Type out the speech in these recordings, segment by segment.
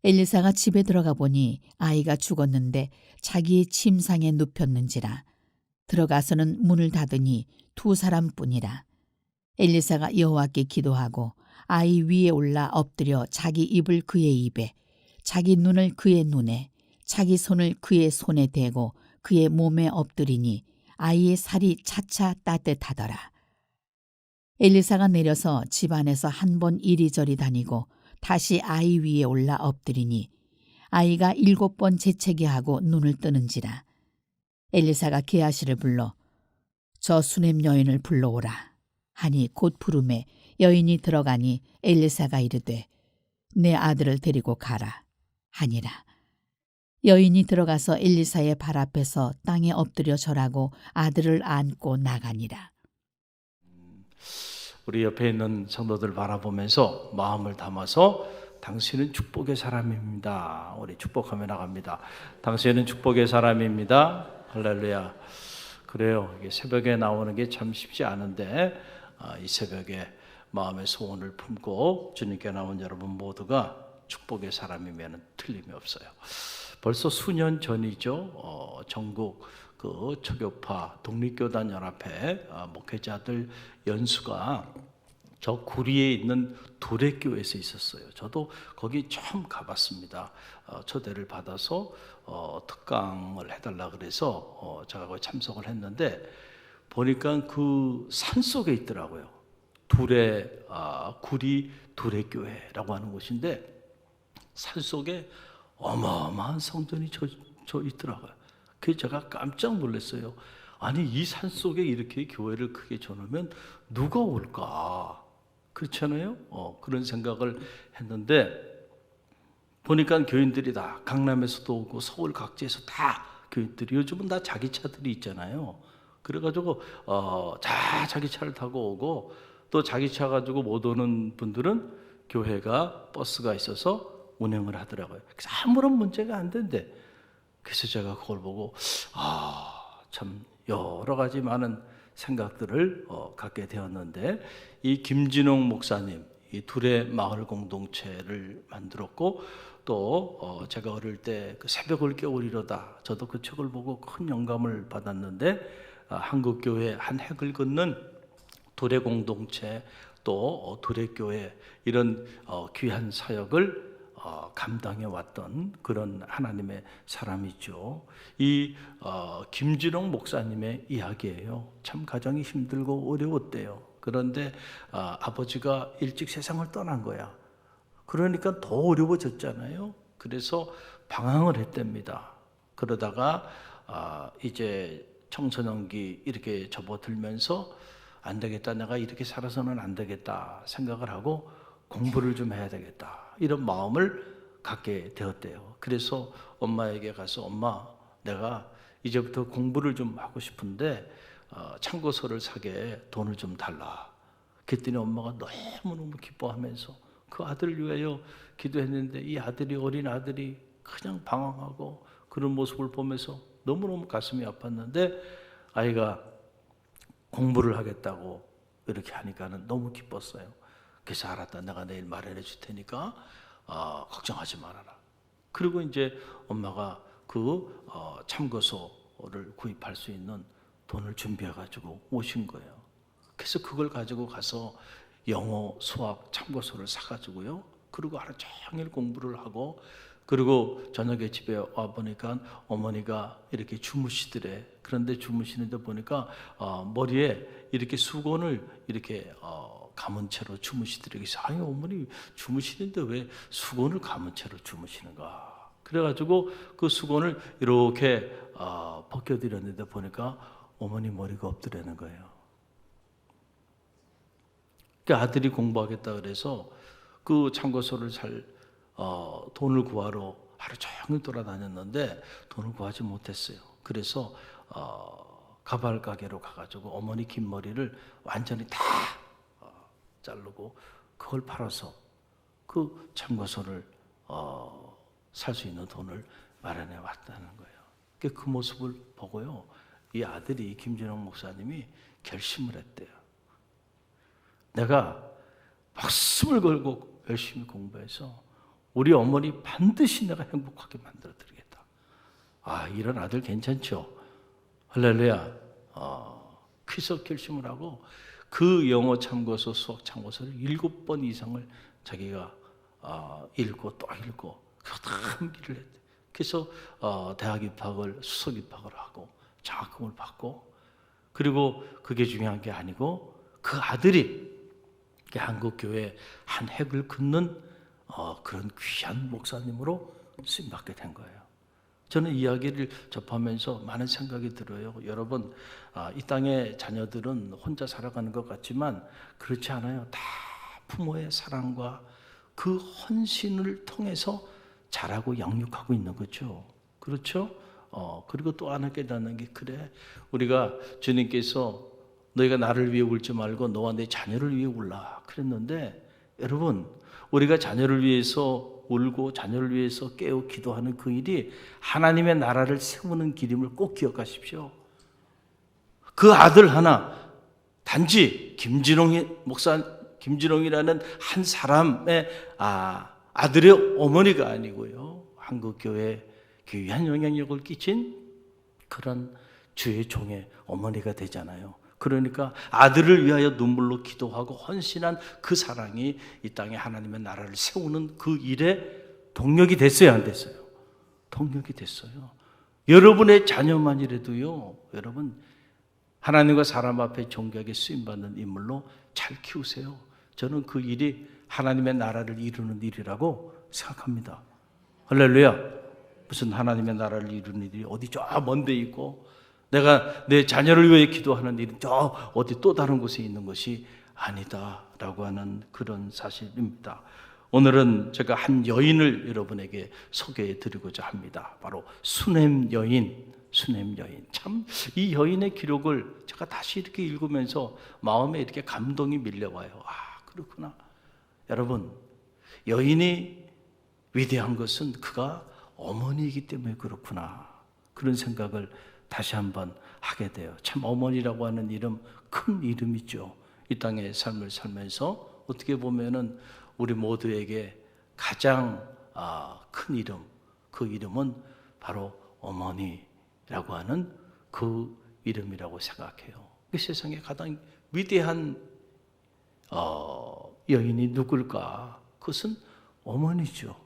엘리사가 집에 들어가 보니 아이가 죽었는데 자기의 침상에 눕혔는지라. 들어가서는 문을 닫으니 두 사람뿐이라. 엘리사가 여호와께 기도하고 아이 위에 올라 엎드려 자기 입을 그의 입에, 자기 눈을 그의 눈에, 자기 손을 그의 손에 대고 그의 몸에 엎드리니 아이의 살이 차차 따뜻하더라. 엘리사가 내려서 집 안에서 한 번 이리저리 다니고 다시 아이 위에 올라 엎드리니 아이가 7번 재채기 하고 눈을 뜨는지라. 엘리사가 게하시를 불러 저 수넴 여인을 불러오라 하니 곧 부르매 여인이 들어가니 엘리사가 이르되 내 아들을 데리고 가라 하니라. 여인이 들어가서 엘리사의 발 앞에서 땅에 엎드려 절하고 아들을 안고 나가니라. 우리 옆에 있는 성도들 바라보면서 마음을 담아서 당신은 축복의 사람입니다. 우리 축복하며 나갑니다. 당신은 축복의 사람입니다. 할렐루야. 그래요. 이게 새벽에 나오는 게 참 쉽지 않은데 이 새벽에 마음의 소원을 품고 주님께 나온 여러분 모두가 축복의 사람이면 틀림이 없어요. 벌써 수년 전이죠. 전국 그 초교파 독립교단 연합회 목회자들 연수가 저 구리에 있는 도래교회에서 있었어요. 저도 거기 처음 가봤습니다. 초대를 받아서 특강을 해달라 그래서 제가 거기 참석을 했는데 보니까 그 산속에 있더라고요. 구리 도래교회라고 하는 곳인데 산속에 어마어마한 성전이 저 있더라고요. 그래서 제가 깜짝 놀랐어요. 아니 이 산속에 이렇게 교회를 크게 쳐놓으면 누가 올까? 그렇잖아요. 그런 생각을 했는데 보니까 교인들이 다 강남에서도 오고 서울 각지에서 다 교인들이 요즘은 다 자기 차들이 있잖아요. 그래가지고 자기 차를 타고 오고 또 자기 차 가지고 못 오는 분들은 교회가 버스가 있어서 운행을 하더라고요. 그래서 아무런 문제가 안 된대. 그래서 제가 그걸 보고 참 여러 가지 많은 생각들을 갖게 되었는데 이 김진홍 목사님 이 둘의 마을 공동체를 만들었고 또 제가 어릴 때 그 새벽을 깨우리로다 저도 그 책을 보고 큰 영감을 받았는데 한국교회 한 획을 긋는 둘의 공동체 또 둘의 교회 이런 귀한 사역을 감당해 왔던 그런 하나님의 사람이죠. 이 김진홍 목사님의 이야기예요. 참 가정이 힘들고 어려웠대요. 그런데 아버지가 일찍 세상을 떠난 거야. 그러니까 더 어려워졌잖아요. 그래서 방황을 했답니다. 그러다가 이제 청소년기 이렇게 접어들면서 안 되겠다. 내가 이렇게 살아서는 안 되겠다 생각을 하고 공부를 좀 해야 되겠다. 이런 마음을 갖게 되었대요. 그래서 엄마에게 가서 엄마 내가 이제부터 공부를 좀 하고 싶은데 참고서를 사게 돈을 좀 달라. 그랬더니 엄마가 너무너무 기뻐하면서 그 아들을 위하여 기도했는데 이 아들이 어린 아들이 그냥 방황하고 그런 모습을 보면서 너무너무 가슴이 아팠는데 아이가 공부를 하겠다고 이렇게 하니까는 너무 기뻤어요. 그래서 알았다. 내가 내일 마련해 줄 테니까 걱정하지 말아라. 그리고 이제 엄마가 그 참고서를 구입할 수 있는 돈을 준비해 가지고 오신 거예요. 그래서 그걸 가지고 가서 영어, 수학 참고서를 사 가지고요. 그리고 하루 종일 공부를 하고 그리고 저녁에 집에 와 보니까 어머니가 이렇게 주무시더래. 그런데 주무시는데 보니까 머리에 이렇게 수건을 이렇게 감은 채로 주무시더래. 그래서 아니 어머니 주무시는데 왜 수건을 감은 채로 주무시는가? 그래가지고 그 수건을 이렇게 벗겨드렸는데 보니까 어머니 머리가 없더라는 거예요. 그 아들이 공부하겠다 그래서 그 참고서를 돈을 구하러 하루 종일 돌아다녔는데 돈을 구하지 못했어요. 그래서 가발 가게로 가가지고 어머니 긴 머리를 완전히 다 자르고 그걸 팔아서 그 참고서를 살 수 있는 돈을 마련해 왔다는 거예요. 그 모습을 보고요, 이 아들이 김진홍 목사님이 결심을 했대요. 내가 목숨을 걸고 열심히 공부해서 우리 어머니 반드시 내가 행복하게 만들어 드리겠다. 이런 아들 괜찮죠? 할렐루야. 퀴즈 결심을 하고 그 영어 참고서, 수학 참고서를 7번 이상을 자기가 읽고 또 읽고 다 암기를 했대. 그래서 대학 입학을, 수석 입학을 하고 장학금을 받고, 그리고 그게 중요한 게 아니고 그 아들이 한국교회 한 획을 긋는 그런 귀한 목사님으로 쓰임받게 된 거예요. 저는 이야기를 접하면서 많은 생각이 들어요. 여러분, 이 땅의 자녀들은 혼자 살아가는 것 같지만 그렇지 않아요. 다 부모의 사랑과 그 헌신을 통해서 자라고 양육하고 있는 거죠. 그렇죠? 그리고 또 하나 깨닫는 게, 그래, 우리가 주님께서 너희가 나를 위해 울지 말고 너와 내 자녀를 위해 울라 그랬는데, 여러분, 우리가 자녀를 위해서 울고 자녀를 위해서 깨어 기도하는 그 일이 하나님의 나라를 세우는 길임을 꼭 기억하십시오. 그 아들 하나, 단지 김진홍이라는 한 사람의 아들의 어머니가 아니고요, 한국교회에 귀한 영향력을 끼친 그런 주의 종의 어머니가 되잖아요. 그러니까 아들을 위하여 눈물로 기도하고 헌신한 그 사랑이 이 땅에 하나님의 나라를 세우는 그 일에 동력이 됐어요, 안 됐어요? 동력이 됐어요. 여러분의 자녀만이라도요, 여러분 하나님과 사람 앞에 존귀하게 쓰임받는 인물로 잘 키우세요. 저는 그 일이 하나님의 나라를 이루는 일이라고 생각합니다. 할렐루야. 무슨 하나님의 나라를 이루는 일이 어디 저 먼 데 있고 내가 내 자녀를 위해 기도하는 일은 저 어디 또 다른 곳에 있는 것이 아니다라고 하는 그런 사실입니다. 오늘은 제가 한 여인을 여러분에게 소개해 드리고자 합니다. 바로 수넴 여인. 참 이 여인의 기록을 제가 다시 이렇게 읽으면서 마음에 이렇게 감동이 밀려와요. 그렇구나. 여러분, 여인이 위대한 것은 그가 어머니이기 때문에 그렇구나, 그런 생각을 다시 한번 하게 돼요. 참 어머니라고 하는 이름, 큰 이름이죠. 이 땅의 삶을 살면서 어떻게 보면은 우리 모두에게 가장 큰 이름, 그 이름은 바로 어머니라고 하는 그 이름이라고 생각해요. 이 세상에 가장 위대한 여인이 누굴까? 그것은 어머니죠.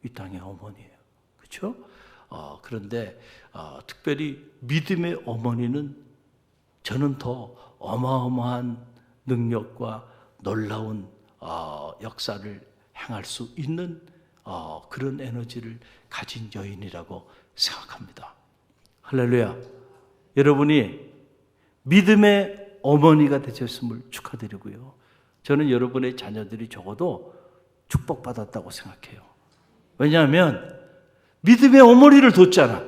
이 땅의 어머니예요. 그렇죠? 그런데 특별히 믿음의 어머니는 저는 더 어마어마한 능력과 놀라운 역사를 행할 수 있는 그런 에너지를 가진 여인이라고 생각합니다. 할렐루야. 여러분이 믿음의 어머니가 되셨음을 축하드리고요, 저는 여러분의 자녀들이 적어도 축복받았다고 생각해요. 왜냐하면 믿음의 어머니를 뒀잖아.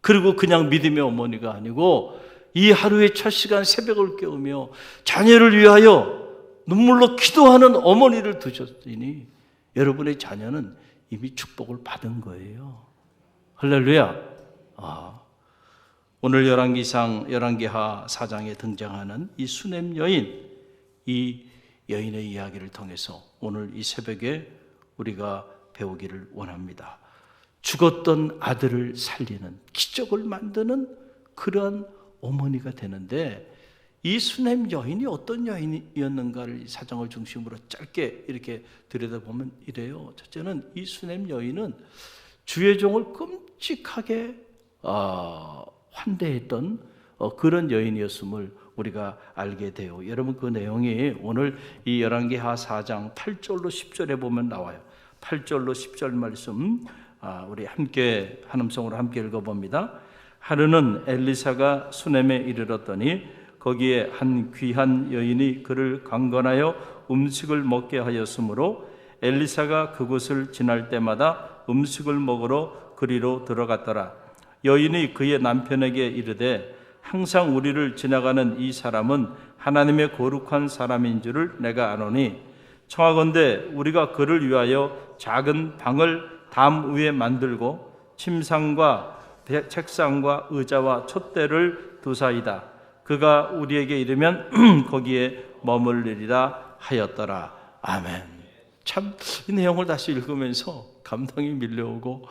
그리고 그냥 믿음의 어머니가 아니고 이 하루의 첫 시간 새벽을 깨우며 자녀를 위하여 눈물로 기도하는 어머니를 두셨으니 여러분의 자녀는 이미 축복을 받은 거예요. 할렐루야. 오늘 열왕기하 4장에 등장하는 이 수넴 여인, 이 여인의 이야기를 통해서 오늘 이 새벽에 우리가 배우기를 원합니다. 죽었던 아들을 살리는 기적을 만드는 그러한 어머니가 되는데, 이 수넴 여인이 어떤 여인이었는가를 사정을 중심으로 짧게 이렇게 들여다보면 이래요. 첫째는 이 수넴 여인은 주의 종을 끔찍하게 환대했던 그런 여인이었음을 우리가 알게 돼요. 여러분, 그 내용이 오늘 이 열왕기하 4장 8절로 10절에 보면 나와요. 8절로 10절 말씀 우리 함께 한 음성으로 함께 읽어봅니다. 하루는 엘리사가 수넴에 이르렀더니 거기에 한 귀한 여인이 그를 강건하여 음식을 먹게 하였으므로 엘리사가 그곳을 지날 때마다 음식을 먹으러 그리로 들어갔더라. 여인이 그의 남편에게 이르되 항상 우리를 지나가는 이 사람은 하나님의 거룩한 사람인 줄을 내가 아노니 청하건대 우리가 그를 위하여 작은 방을 담 위에 만들고 침상과 책상과 의자와 촛대를 두사이다. 그가 우리에게 이르면 거기에 머물리리라 하였더라. 아멘. 참 이 내용을 다시 읽으면서 감동이 밀려오고,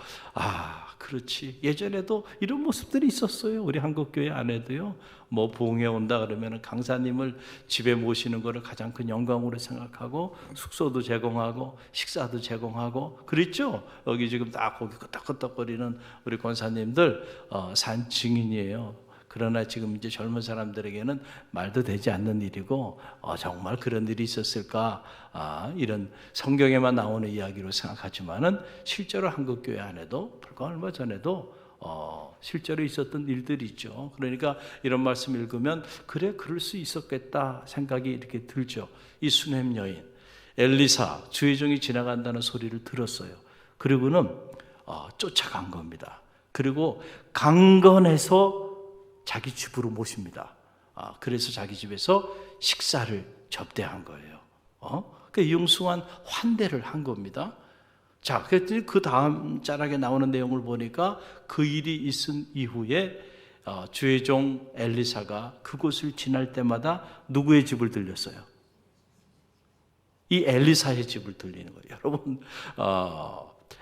그렇지, 예전에도 이런 모습들이 있었어요. 우리 한국교회 안에도요. 뭐 부흥회 온다 그러면 강사님을 집에 모시는 것을 가장 큰 영광으로 생각하고 숙소도 제공하고 식사도 제공하고 그랬죠. 여기 지금 딱 거기 끄덕끄덕거리는 우리 권사님들 산 증인이에요. 그러나 지금 이제 젊은 사람들에게는 말도 되지 않는 일이고, 정말 그런 일이 있었을까? 이런 성경에만 나오는 이야기로 생각하지만은 실제로 한국교회 안에도 불과 얼마 전에도 실제로 있었던 일들이 있죠. 그러니까 이런 말씀 읽으면 그래, 그럴 수 있었겠다 생각이 이렇게 들죠. 이 수넴 여인 엘리사 주의 종이 지나간다는 소리를 들었어요. 그리고는 쫓아간 겁니다. 그리고 강건해서 자기 집으로 모십니다. 그래서 자기 집에서 식사를 접대한 거예요. 그 융숭한 환대를 한 겁니다. 자, 그랬더니 그 다음 자락에 나오는 내용을 보니까 그 일이 있은 이후에 주의 종 엘리사가 그곳을 지날 때마다 누구의 집을 들렸어요? 이 엘리사의 집을 들리는 거예요. 여러분,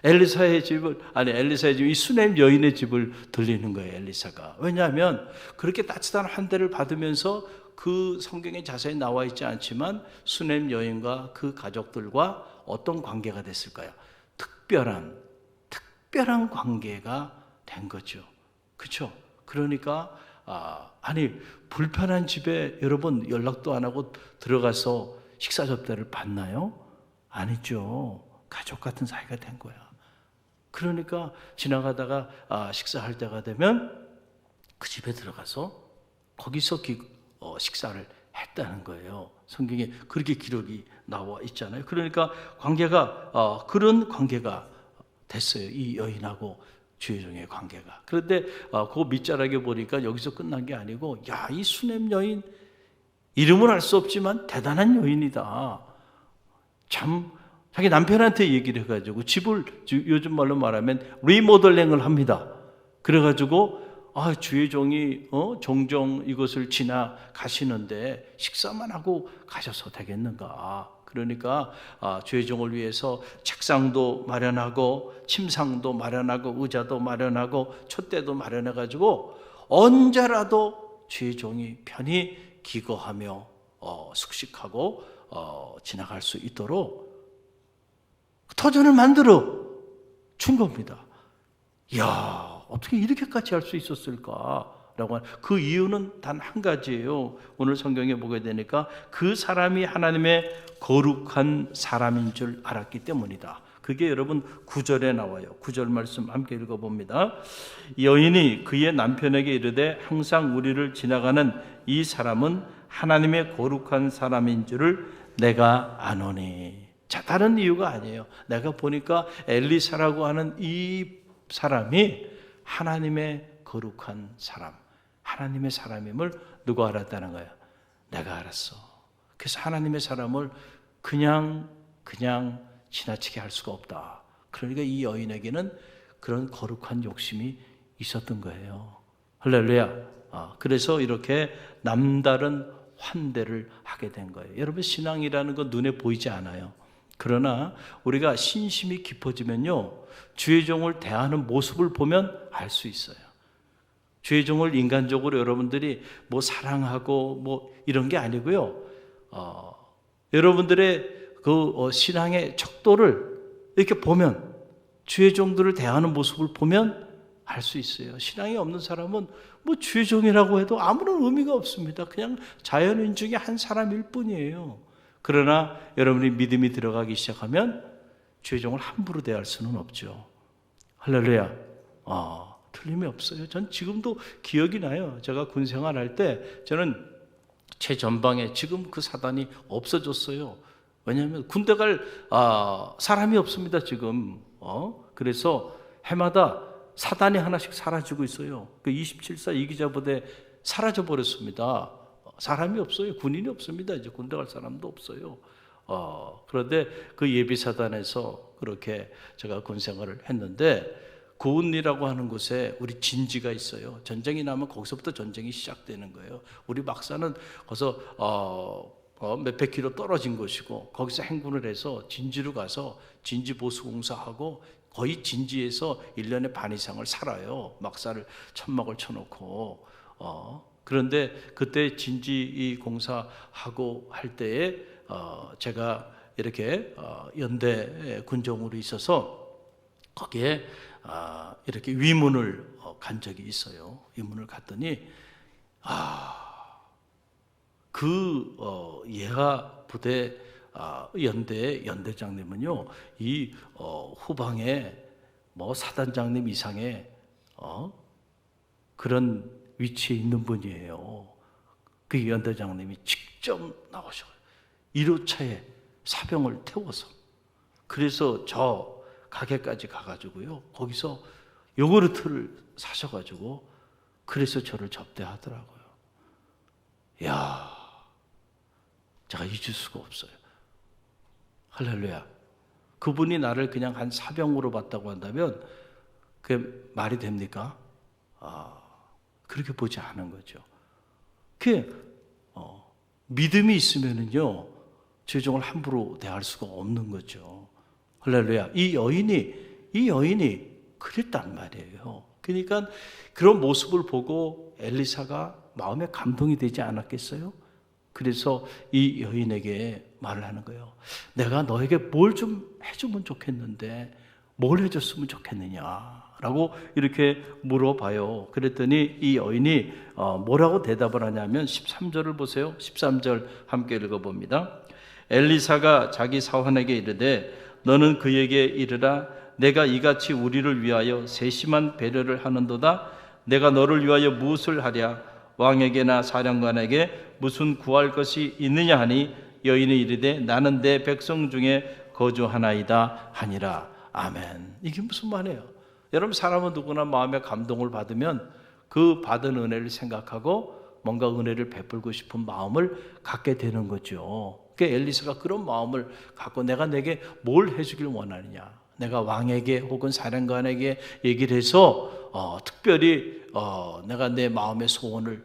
엘리사의 집, 이 수넴 여인의 집을 들리는 거예요, 엘리사가. 왜냐하면 그렇게 따뜻한 환대를 받으면서 그 성경에 자세히 나와 있지 않지만 수넴 여인과 그 가족들과 어떤 관계가 됐을까요? 특별한 관계가 된 거죠. 그렇죠? 그러니까 불편한 집에 여러분 연락도 안 하고 들어가서 식사 접대를 받나요? 아니죠. 가족 같은 사이가 된 거야. 그러니까 지나가다가 식사할 때가 되면 그 집에 들어가서 거기서 식사를 했다는 거예요. 성경에 그렇게 기록이 나와 있잖아요. 그러니까 관계가 그런 관계가 됐어요. 이 여인하고 주의 종의 관계가. 그런데 그 밑자락에 보니까 여기서 끝난 게 아니고, 이 수넴 여인 이름은 알 수 없지만 대단한 여인이다. 참 자기 남편한테 얘기를 해가지고 집을 요즘 말로 말하면 리모델링을 합니다. 그래가지고 주의 종이 종종 이것을 지나가시는데 식사만 하고 가셔서 되겠는가. 그러니까 주의 종을 위해서 책상도 마련하고 침상도 마련하고 의자도 마련하고 촛대도 마련해가지고 언제라도 주의 종이 편히 기거하며 숙식하고 지나갈 수 있도록 터전을 만들어 준 겁니다. 이야, 어떻게 이렇게까지 할 수 있었을까? 그 이유는 단 한 가지예요. 오늘 성경에 보게 되니까 그 사람이 하나님의 거룩한 사람인 줄 알았기 때문이다. 그게 여러분 9절에 나와요. 9절 말씀 함께 읽어봅니다. 여인이 그의 남편에게 이르되 항상 우리를 지나가는 이 사람은 하나님의 거룩한 사람인 줄을 내가 아노니. 자, 다른 이유가 아니에요. 내가 보니까 엘리사라고 하는 이 사람이 하나님의 거룩한 사람, 하나님의 사람임을 누가 알았다는 거예요? 내가 알았어. 그래서 하나님의 사람을 그냥 지나치게 할 수가 없다. 그러니까 이 여인에게는 그런 거룩한 욕심이 있었던 거예요. 할렐루야. 그래서 이렇게 남다른 환대를 하게 된 거예요. 여러분, 신앙이라는 건 눈에 보이지 않아요. 그러나 우리가 신심이 깊어지면요, 주의 종을 대하는 모습을 보면 알 수 있어요. 주의 종을 인간적으로 여러분들이 뭐 사랑하고 뭐 이런 게 아니고요, 여러분들의 그 신앙의 척도를 이렇게 보면, 주의 종들을 대하는 모습을 보면 알 수 있어요. 신앙이 없는 사람은 뭐 주의 종이라고 해도 아무런 의미가 없습니다. 그냥 자연인 중에 한 사람일 뿐이에요. 그러나 여러분이 믿음이 들어가기 시작하면 주의 종을 함부로 대할 수는 없죠. 할렐루야. 틀림이 없어요. 전 지금도 기억이 나요. 제가 군 생활할 때 저는 제 전방에 지금 그 사단이 없어졌어요. 왜냐하면 군대 갈 사람이 없습니다, 지금. 그래서 해마다 사단이 하나씩 사라지고 있어요. 그 27사 이기자부대 사라져 버렸습니다. 사람이 없어요. 군인이 없습니다. 이제 군대 갈 사람도 없어요. 그런데 그 예비사단에서 그렇게 제가 군 생활을 했는데, 고운리라고 하는 곳에 우리 진지가 있어요. 전쟁이 나면 거기서부터 전쟁이 시작되는 거예요. 우리 막사는 거기서 몇백 킬로 떨어진 곳이고 거기서 행군을 해서 진지로 가서 진지 보수공사하고 거의 진지에서 1년에 반 이상을 살아요. 막사를 천막을 쳐놓고 그런데 그때 진지 이 공사하고 할 때에 제가 이렇게 연대 군종으로 있어서 거기에 이렇게 위문을 간 적이 있어요. 위문을 갔더니 그 예하 부대 연대 연대장님은요, 이 후방에 뭐 사단장님 이상의 그런 위치에 있는 분이에요. 그 연대장님이 직접 나오셔요. 1호차에 사병을 태워서. 그래서 저 가게까지 가가지고요, 거기서 요구르트를 사셔가지고 그래서 저를 접대하더라고요. 야, 제가 잊을 수가 없어요. 할렐루야. 그분이 나를 그냥 한 사병으로 봤다고 한다면 그게 말이 됩니까? 그렇게 보지 않은 거죠. 믿음이 있으면은요, 죄종을 함부로 대할 수가 없는 거죠. 할렐루야. 이 여인이 그랬단 말이에요. 그러니까 그런 모습을 보고 엘리사가 마음에 감동이 되지 않았겠어요? 그래서 이 여인에게 말을 하는 거예요. 내가 너에게 뭘 좀 해주면 좋겠는데 뭘 해줬으면 좋겠느냐라고 이렇게 물어봐요. 그랬더니 이 여인이 뭐라고 대답을 하냐면 13절을 보세요. 13절 함께 읽어봅니다. 엘리사가 자기 사환에게 이르되 너는 그에게 이르라 내가 이같이 우리를 위하여 세심한 배려를 하는도다. 내가 너를 위하여 무엇을 하랴? 왕에게나 사령관에게 무슨 구할 것이 있느냐 하니 여인이 이르되 나는 내 백성 중에 거주하나이다 하니라. 아멘. 이게 무슨 말이에요? 여러분, 사람은 누구나 마음의 감동을 받으면 그 받은 은혜를 생각하고 뭔가 은혜를 베풀고 싶은 마음을 갖게 되는 거죠. 그러니까 엘리사가 그런 마음을 갖고 내가 내게 뭘 해주길 원하느냐, 내가 왕에게 혹은 사령관에게 얘기를 해서 특별히 내가 내 마음의 소원을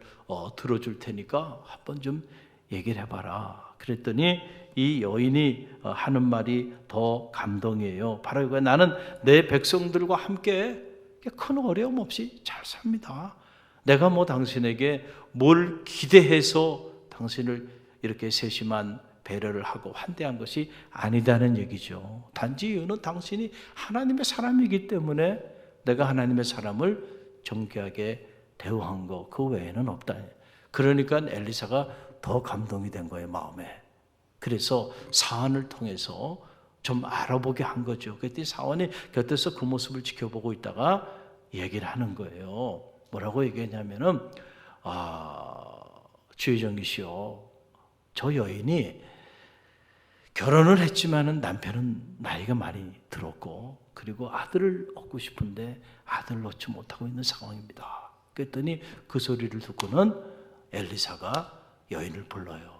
들어줄 테니까 한번 좀 얘기를 해봐라. 그랬더니 이 여인이 하는 말이 더 감동이에요. 바로 이거야. 나는 내 백성들과 함께 큰 어려움 없이 잘 삽니다. 내가 뭐 당신에게 뭘 기대해서 당신을 이렇게 세심한 배려를 하고 환대한 것이 아니다는 얘기죠. 단지 이유는 당신이 하나님의 사람이기 때문에 내가 하나님의 사람을 정귀하게 대우한 거, 그 외에는 없다. 그러니까 엘리사가 더 감동이 된 거예요, 마음에. 그래서 사안을 통해서 좀 알아보게 한 거죠. 그때 사원이 곁에서 그 모습을 지켜보고 있다가 얘기를 하는 거예요. 뭐라고 얘기했냐면은 주의정기 씨요, 저 여인이 결혼을 했지만은 남편은 나이가 많이 들었고 그리고 아들을 얻고 싶은데 아들을 얻지 못하고 있는 상황입니다. 그랬더니 그 소리를 듣고는 엘리사가 여인을 불러요.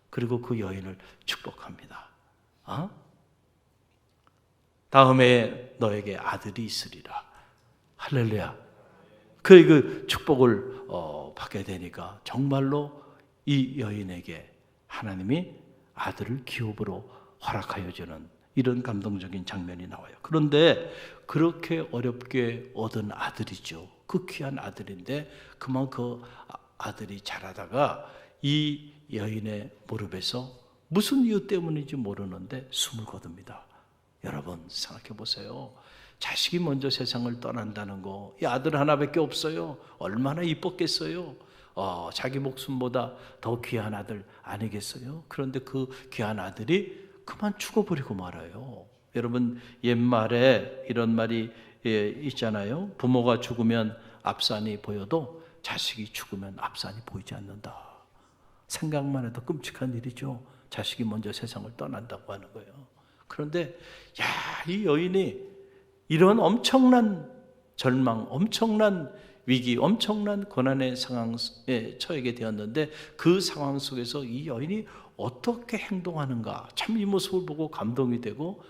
그리고 그 여인을 축복합니다. 다음에 너에게 아들이 있으리라. 할렐루야. 그 축복을 받게 되니까 정말로 이 여인에게 하나님이 아들을 기업으로 허락하여 주는 이런 감동적인 장면이 나와요. 그런데 그렇게 어렵게 얻은 아들이죠. 그 귀한 아들인데 그만 그 아들이 자라다가 이 여인의 무릎에서 무슨 이유 때문인지 모르는데 숨을 거둡니다. 여러분 생각해 보세요. 자식이 먼저 세상을 떠난다는 거, 이 아들 하나밖에 없어요. 얼마나 이뻤겠어요. 자기 목숨보다 더 귀한 아들 아니겠어요? 그런데 그 귀한 아들이 그만 죽어버리고 말아요. 여러분, 옛말에 이런 말이 있잖아요. 부모가 죽으면 앞산이 보여도 자식이 죽으면 앞산이 보이지 않는다. 생각만 해도 끔찍한 일이죠. 자식이 먼저 세상을 떠난다고 하는 거예요. 그런데 이 여인이 이런 엄청난 절망, 엄청난 위기, 엄청난 고난의 상황에 처하게 되었는데 그 상황 속에서 이 여인이 어떻게 행동하는가, 참 이 모습을 보고 감동이 되고,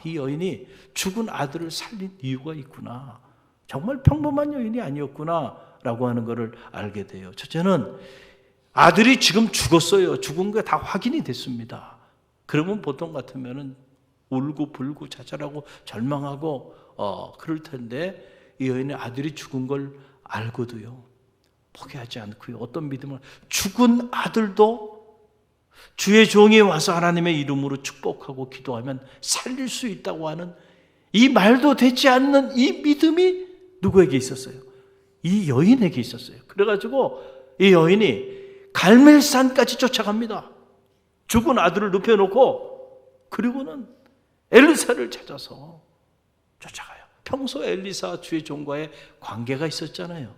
이 여인이 죽은 아들을 살린 이유가 있구나, 정말 평범한 여인이 아니었구나 라고 하는 것을 알게 돼요. 첫째는 아들이 지금 죽었어요. 죽은 게 다 확인이 됐습니다. 그러면 보통 같으면은 울고 불고 자살하고 절망하고 그럴 텐데 이 여인의 아들이 죽은 걸 알고도요 포기하지 않고요 어떤 믿음을 죽은 아들도 주의 종이 와서 하나님의 이름으로 축복하고 기도하면 살릴 수 있다고 하는 이 말도 되지 않는 이 믿음이 누구에게 있었어요? 이 여인에게 있었어요. 그래가지고 이 여인이 갈멜산까지 쫓아갑니다. 죽은 아들을 눕혀놓고 그리고는 엘리사를 찾아서 쫓아가요. 평소 엘리사 주의 종과의 관계가 있었잖아요.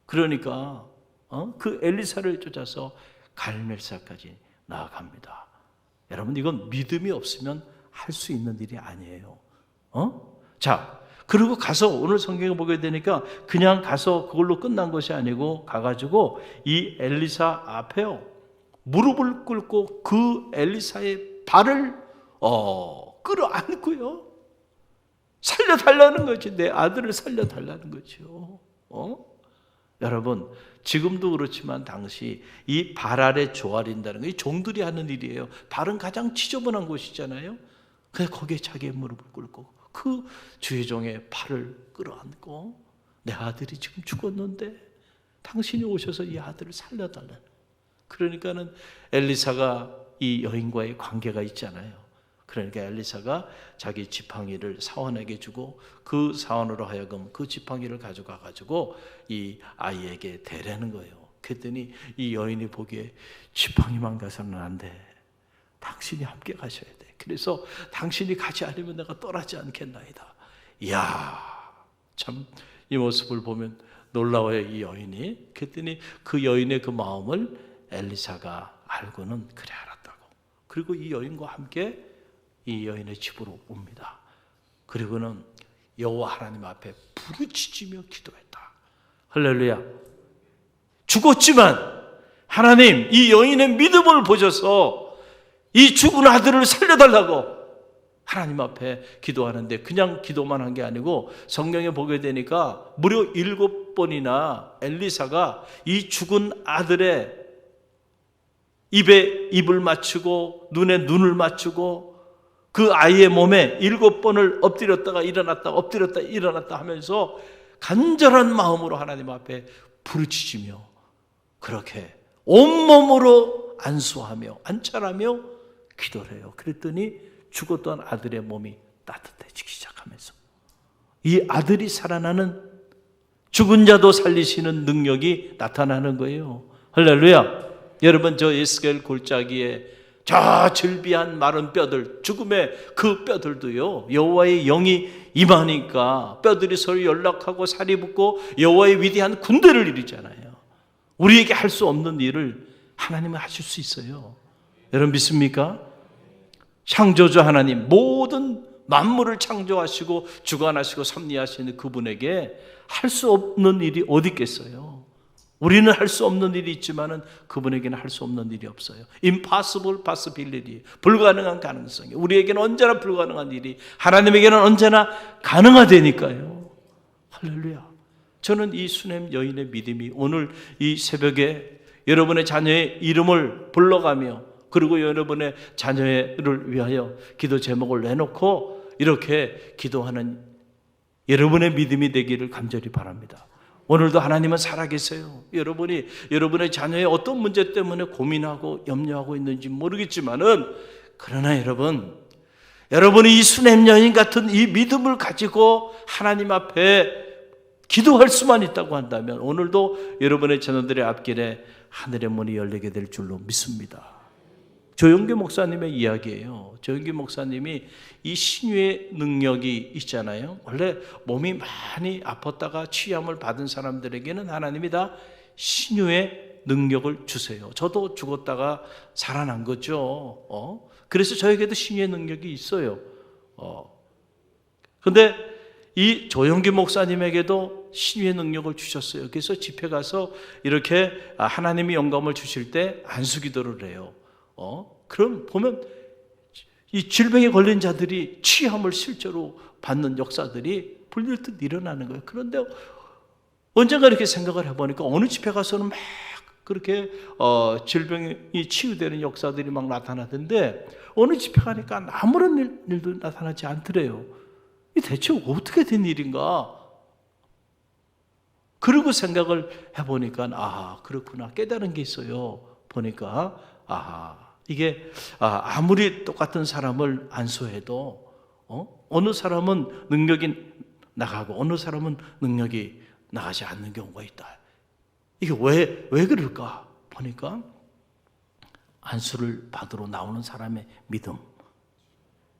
그러니까 그 엘리사를 쫓아서 갈멜산까지 나아갑니다. 여러분 이건 믿음이 없으면 할 수 있는 일이 아니에요. 자, 그리고 가서 오늘 성경에 보게 되니까 그냥 가서 그걸로 끝난 것이 아니고 가가지고 이 엘리사 앞에요 무릎을 꿇고 그 엘리사의 발을 끌어안고요 살려달라는 거지. 내 아들을 살려달라는 거죠. 여러분 지금도 그렇지만 당시 이 발 아래 조아린다는 거 이 종들이 하는 일이에요. 발은 가장 지저분한 곳이잖아요. 그래서 거기에 자기의 무릎을 꿇고 그 주의 종의 팔을 끌어안고 내 아들이 지금 죽었는데 당신이 오셔서 이 아들을 살려달라는. 그러니까는 엘리사가 이 여인과의 관계가 있잖아요. 그러니까 엘리사가 자기 지팡이를 사원에게 주고 그 사원으로 하여금 그 지팡이를 가져가 가지고 이 아이에게 대라는 거예요. 그랬더니 이 여인이 보기에 지팡이만 가서는 안 돼. 당신이 함께 가셔야 돼. 그래서 당신이 가지 않으면 내가 떠나지 않겠나이다. 이야, 참 이 모습을 보면 놀라워요, 이 여인이. 그랬더니 그 여인의 그 마음을 엘리사가 알고는 그래 알았다고. 그리고 이 여인과 함께 이 여인의 집으로 옵니다. 그리고는 여호와 하나님 앞에 부르짖으며 기도했다. 할렐루야. 죽었지만 하나님 이 여인의 믿음을 보셔서 이 죽은 아들을 살려달라고 하나님 앞에 기도하는데 그냥 기도만 한 게 아니고 성경에 보게 되니까 무려 7번이나 엘리사가 이 죽은 아들의 입에 입을 맞추고 눈에 눈을 맞추고 그 아이의 몸에 7번을 엎드렸다가 일어났다 엎드렸다 일어났다 하면서 간절한 마음으로 하나님 앞에 부르짖으며 그렇게 온몸으로 안수하며 안찰하며 기도를 해요. 그랬더니 죽었던 아들의 몸이 따뜻해지기 시작하면서 이 아들이 살아나는 죽은 자도 살리시는 능력이 나타나는 거예요. 할렐루야. 여러분 저 에스겔 골짜기에 저 질비한 마른 뼈들 죽음의 그 뼈들도요 여호와의 영이 임하니까 뼈들이 서로 연락하고 살이 붙고 여호와의 위대한 군대를 이루잖아요. 우리에게 할 수 없는 일을 하나님은 하실 수 있어요. 여러분 믿습니까? 창조주 하나님 모든 만물을 창조하시고 주관하시고 섭리하시는 그분에게 할 수 없는 일이 어디 있겠어요? 우리는 할 수 없는 일이 있지만은 그분에게는 할 수 없는 일이 없어요. Impossible possibility, 불가능한 가능성이 우리에게는 언제나 불가능한 일이 하나님에게는 언제나 가능하다니까요. 할렐루야. 저는 이 수냄 여인의 믿음이 오늘 이 새벽에 여러분의 자녀의 이름을 불러가며 그리고 여러분의 자녀를 위하여 기도 제목을 내놓고 이렇게 기도하는 여러분의 믿음이 되기를 간절히 바랍니다. 오늘도 하나님은 살아계세요. 여러분이 여러분의 자녀의 어떤 문제 때문에 고민하고 염려하고 있는지 모르겠지만은 그러나 여러분이 이 수냄 여인 같은 이 믿음을 가지고 하나님 앞에 기도할 수만 있다고 한다면 오늘도 여러분의 자녀들의 앞길에 하늘의 문이 열리게 될 줄로 믿습니다. 조영기 목사님의 이야기예요. 조영기 목사님이 이 신유의 능력이 있잖아요. 원래 몸이 많이 아팠다가 취함을 받은 사람들에게는 하나님이 다 신유의 능력을 주세요. 저도 죽었다가 살아난 거죠. 그래서 저에게도 신유의 능력이 있어요. 근데 이 조영기 목사님에게도 신유의 능력을 주셨어요. 그래서 집회 가서 이렇게 하나님이 영감을 주실 때 안수기도를 해요. 그럼 보면 이 질병에 걸린 자들이 취함을 실제로 받는 역사들이 불릴듯 일어나는 거예요. 그런데 언젠가 이렇게 생각을 해보니까 어느 집회 가서는 막 그렇게 질병이 치유되는 역사들이 막 나타나던데 어느 집회 가니까 아무런 일도 나타나지 않더래요. 이 대체 어떻게 된 일인가? 그리고 생각을 해보니까 그렇구나, 깨달은 게 있어요. 보니까 이게 아무리 똑같은 사람을 안수해도 어느 사람은 능력이 나가고 어느 사람은 능력이 나가지 않는 경우가 있다. 이게 왜 그럴까? 보니까 안수를 받으러 나오는 사람의 믿음.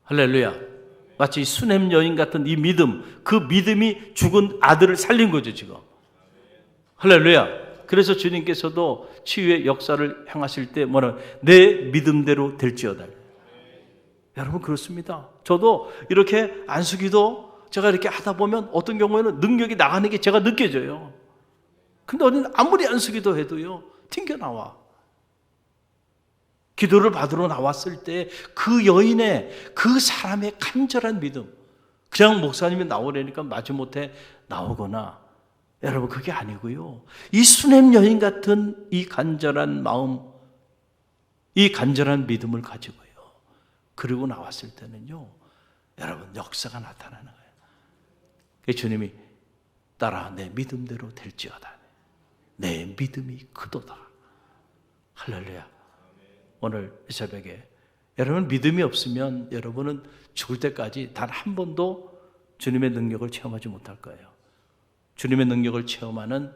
할렐루야. 마치 수넴 여인 같은 이 믿음, 그 믿음이 죽은 아들을 살린 거죠, 지금. 할렐루야. 그래서 주님께서도 치유의 역사를 행하실 때 내 믿음대로 될지어다. 여러분, 그렇습니다. 저도 이렇게 안수기도 제가 이렇게 하다 보면 어떤 경우에는 능력이 나가는 게 제가 느껴져요. 근데 어디는 아무리 안수기도 해도요, 튕겨나와. 기도를 받으러 나왔을 때 그 여인의, 그 사람의 간절한 믿음, 그냥 목사님이 나오려니까 마지못해 나오거나, 여러분, 그게 아니고요, 이 수넴 여인 같은 이 간절한 마음, 이 간절한 믿음을 가지고요, 그리고 나왔을 때는요, 여러분, 역사가 나타나는 거예요. 주님이 따라 내 믿음대로 될지어다. 내 믿음이 크도다. 할렐루야. 오늘 이 새벽에 여러분, 믿음이 없으면 여러분은 죽을 때까지 단 한 번도 주님의 능력을 체험하지 못할 거예요. 주님의 능력을 체험하는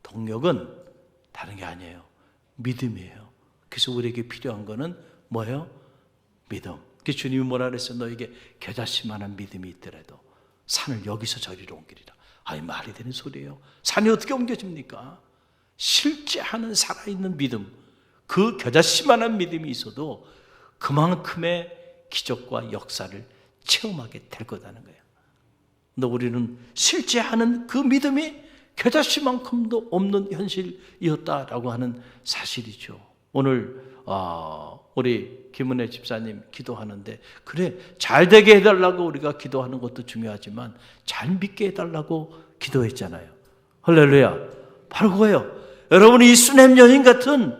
동력은 다른 게 아니에요. 믿음이에요. 그래서 우리에게 필요한 거는 뭐예요? 믿음. 그 주님이 뭐라 그랬어요? 너에게 겨자씨만한 믿음이 있더라도 산을 여기서 저리로 옮기리라. 아니, 말이 되는 소리예요. 산이 어떻게 옮겨집니까? 실제하는 살아있는 믿음, 그 겨자씨만한 믿음이 있어도 그만큼의 기적과 역사를 체험하게 될 거라는 거예요. 근데 우리는 실제하는 그 믿음이 겨자씨만큼도 없는 현실이었다라고 하는 사실이죠. 오늘 우리 김은혜 집사님 기도하는데, 그래, 잘 되게 해달라고 우리가 기도하는 것도 중요하지만 잘 믿게 해달라고 기도했잖아요. 할렐루야. 바로 그거예요. 여러분이 이 수넴 여인 같은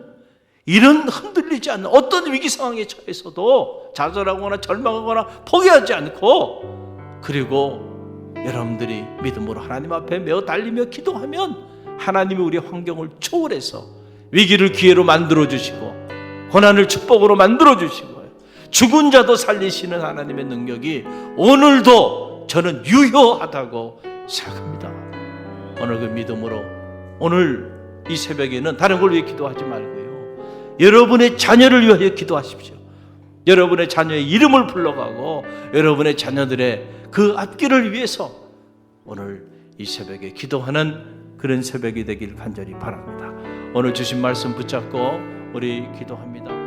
이런 흔들리지 않는 어떤 위기 상황에 처해서도 좌절하거나 절망하거나 포기하지 않고, 그리고 여러분들이 믿음으로 하나님 앞에 매어 달리며 기도하면 하나님이 우리의 환경을 초월해서 위기를 기회로 만들어주시고 고난을 축복으로 만들어주시고 죽은 자도 살리시는 하나님의 능력이 오늘도 저는 유효하다고 생각합니다. 오늘 그 믿음으로, 오늘 이 새벽에는 다른 걸 위해 기도하지 말고요, 여러분의 자녀를 위하여 기도하십시오. 여러분의 자녀의 이름을 불러가고 여러분의 자녀들의 그 앞길을 위해서 오늘 이 새벽에 기도하는 그런 새벽이 되길 간절히 바랍니다. 오늘 주신 말씀 붙잡고 우리 기도합니다.